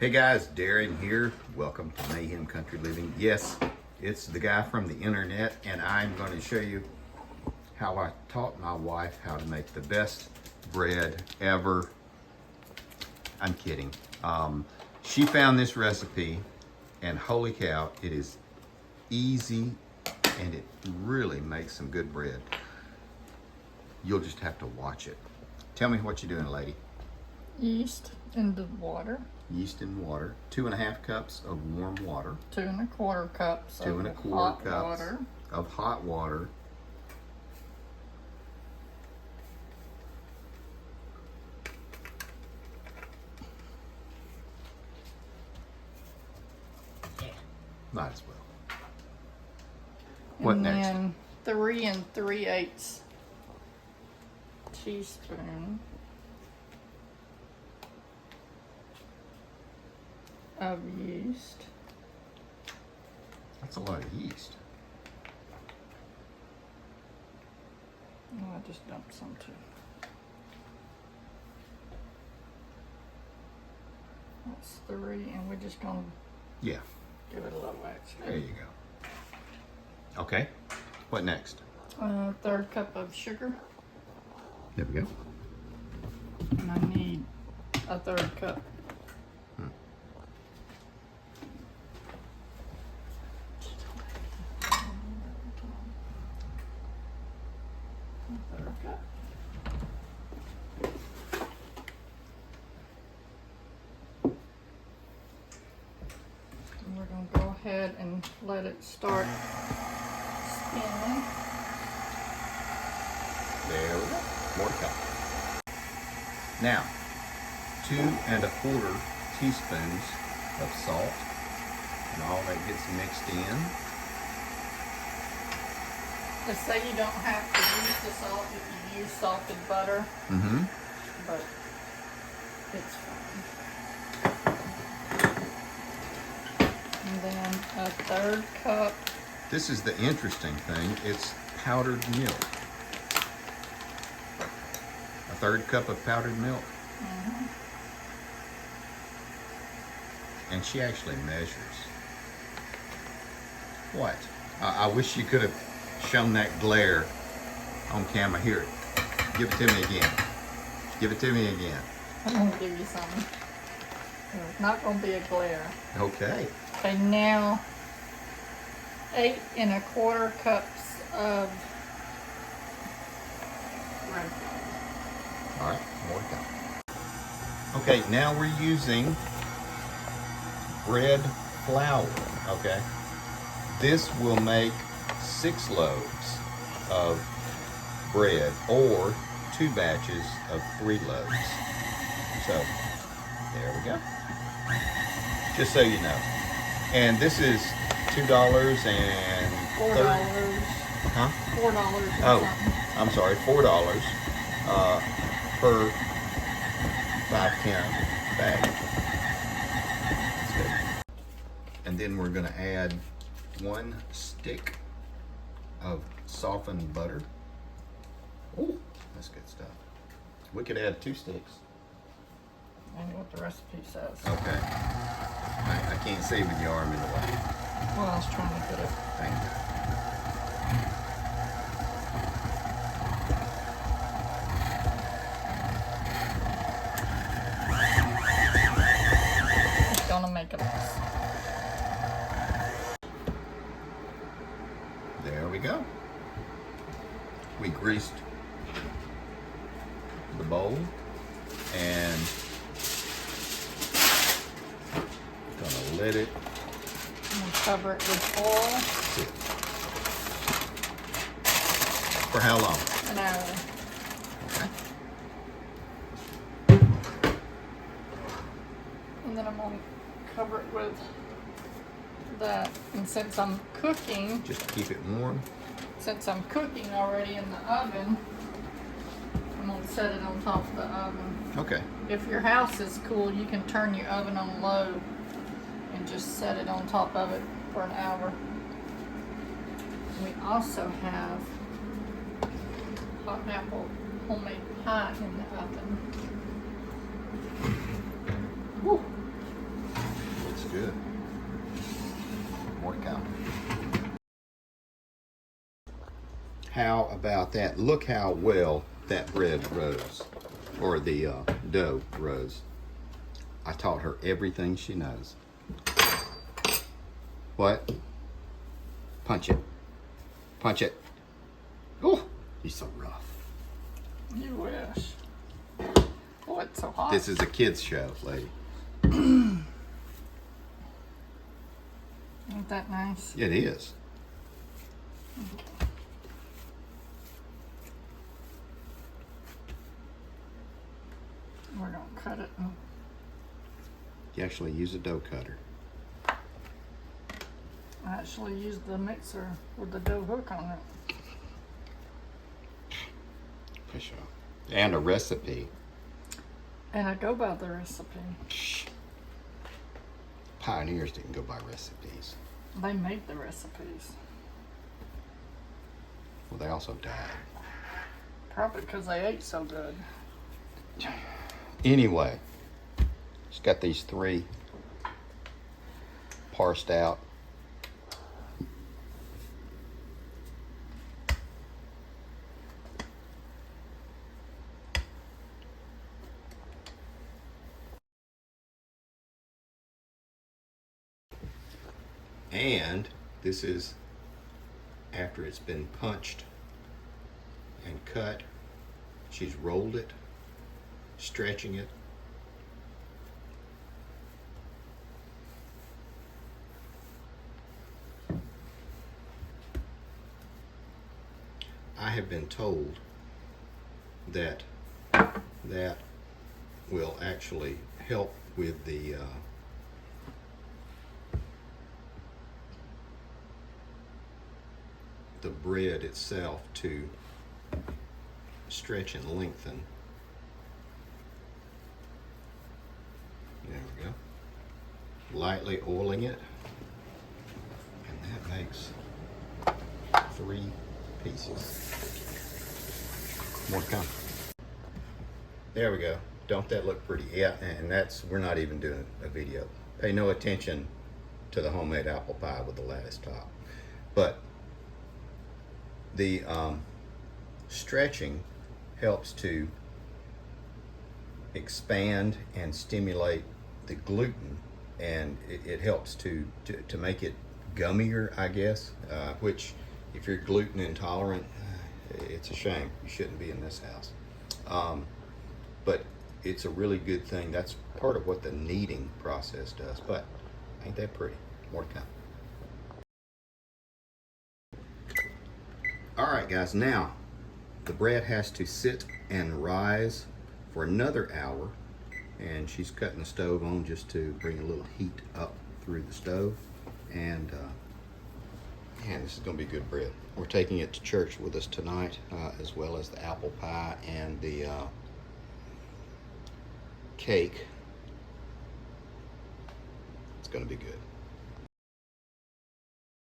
Hey guys, Darren here. Welcome to Mayhem Country Living. Yes, it's the guy from the internet, and I'm going to show you how I taught my wife how to make the best bread ever. I'm kidding. She found this recipe, and holy cow, it is easy, and it really makes some good bread. You'll just have to watch it. Tell me what you're doing, lady. Yeast in the water. Yeast and water. 2.5 cups of warm water. 2 1/4 cups Two and a of quarter hot cups water. of hot water. Might as well. What and next? then 3 3/8 teaspoon of yeast. That's a lot of yeast. Oh, I just dumped some too. That's 3, and we're just gonna Yeah, give it a little extra. there you go. Okay, what next? 1/3 cup of sugar, There we go. and I need 1/3 cup. And we're going to go ahead and let it start spinning. There we go. More to come. Now, 2 1/4 teaspoons of salt, and all that gets mixed in. They say you don't have to use the salt if you use salted butter, Mm-hmm. but it's fine. And then 1/3 cup. This is the interesting thing. It's powdered milk. 1/3 cup of powdered milk. Mm-hmm. And she actually measures. What? I wish you could have shown that glare on camera. Here, give it to me again. Give it to me again. I'm going to give you some. There's not going to be a glare. Okay. Okay, now 8 1/4 cups of bread flour. All right, more to come. Okay, now we're using bread flour, okay? This will make 6 loaves of bread or 2 batches of 3 loaves. So, there we go. Just so you know. And this is $2 and $4. Huh? $4 or Oh, something. I'm sorry, $4 per 5-count bag. That's good. And then we're going to add 1 stick of softened butter. Oh, that's good stuff. We could add 2 sticks. I know what the recipe says. Okay. I can't see with your arm in the way. Well, I was trying to get it. Thank you. It's gonna make a mess. There we go. We greased the bowl and gonna let it I'm gonna cover it with oil. sit. For how long? An hour. Okay. And then I'm gonna cover it with that. And since I'm cooking, Just to keep it warm. already in the oven, I'm gonna set it on top of the oven. Okay. If your house is cool, you can turn your oven on low and just set it on top of it for an hour. We also have hot apple homemade pie in the oven. Woo. How about that? Look how well that bread rose, or the dough rose. I taught her everything she knows. What? Punch it. Punch it. Oh, you're so rough. You wish. Oh, it's so hot. This is a kid's show, lady. Ain't that nice? It is. Okay. We're gonna cut it. You actually use a dough cutter. I actually used the mixer with the dough hook on it. For sure. And a recipe. And I go by the recipe. Pioneers didn't go by recipes. They made the recipes. Well, they also died. Probably because they ate so good. Anyway, she's got these 3 parsed out. And this is after it's been punched and cut. She's rolled it, stretching it. I have been told that that will actually help with the bread itself to stretch and lengthen. There we go. Lightly oiling it, and that makes 3 pieces. More to come. There we go. Don't that look pretty? Yeah, and that's, we're not even doing a video. Pay no attention to the homemade apple pie with the lattice top. But the stretching helps to expand and stimulate the gluten, and it helps to make it gummier, I guess, which if you're gluten intolerant, it's a shame. You shouldn't be in this house. But it's a really good thing. That's part of what the kneading process does. But ain't that pretty? More to come. All right, guys, now the bread has to sit and rise for another hour, and she's cutting the stove on just to bring a little heat up through the stove. And man, this is gonna be good bread. We're taking it to church with us tonight, as well as the apple pie and the cake. It's gonna be good.